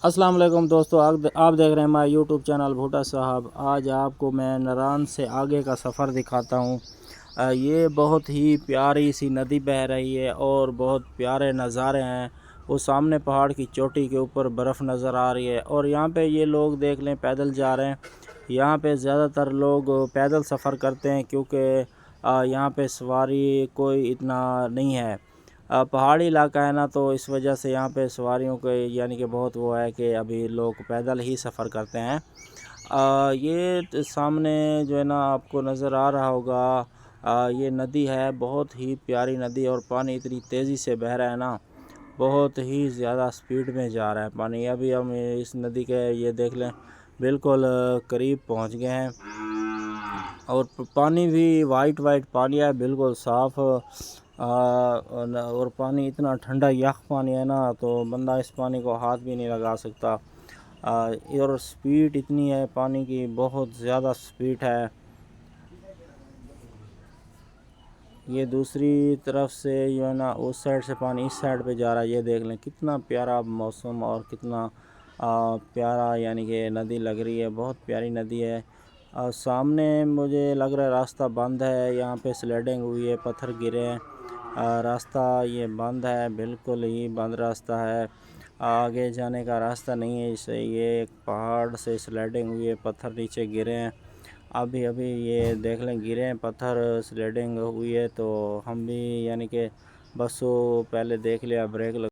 अस्सलाम वालेकुम दोस्तों, आप देख रहे हैं हमारा यूट्यूब चैनल भुट्टा साहब। आज आपको मैं नारान से आगे का सफ़र दिखाता हूँ। ये बहुत ही प्यारी सी नदी बह रही है और बहुत प्यारे नज़ारे हैं। वो सामने पहाड़ की चोटी के ऊपर बर्फ़ नज़र आ रही है और यहाँ पे ये लोग देख लें पैदल जा रहे हैं। यहाँ पे ज़्यादातर लोग पैदल सफ़र करते हैं क्योंकि यहाँ पे सवारी कोई इतना नहीं है। पहाड़ी इलाका है ना, तो इस वजह से यहाँ पे सवारियों के यानी कि बहुत वो है कि अभी लोग पैदल ही सफ़र करते हैं। ये सामने जो है ना आपको नज़र आ रहा होगा, ये नदी है, बहुत ही प्यारी नदी और पानी इतनी तेज़ी से बह रहा है ना, बहुत ही ज़्यादा स्पीड में जा रहा है पानी। अभी हम इस नदी के ये देख लें बिल्कुल करीब पहुँच गए हैं और पानी भी वाइट पानी है, बिल्कुल साफ़। और पानी इतना ठंडा यख पानी है ना, तो बंदा इस पानी को हाथ भी नहीं लगा सकता। और स्पीड इतनी है पानी की, बहुत ज़्यादा स्पीड है। ये दूसरी तरफ से जो है ना उस साइड से पानी इस साइड पे जा रहा है। ये देख लें कितना प्यारा मौसम और कितना प्यारा यानी कि नदी लग रही है, बहुत प्यारी नदी है। सामने मुझे लग रहा है रास्ता बंद है, यहाँ पे स्लाइडिंग हुई है, पत्थर गिरे हैं। रास्ता ये बंद है, बिल्कुल ही बंद रास्ता है, आगे जाने का रास्ता नहीं है। इसे ये एक पहाड़ से स्लाइडिंग हुई है, पत्थर नीचे गिरे हैं। अभी अभी ये देख लें गिरे हैं पत्थर, स्लाइडिंग हुई है, तो हम भी यानी कि बस वो पहले देख लिया, ब्रेक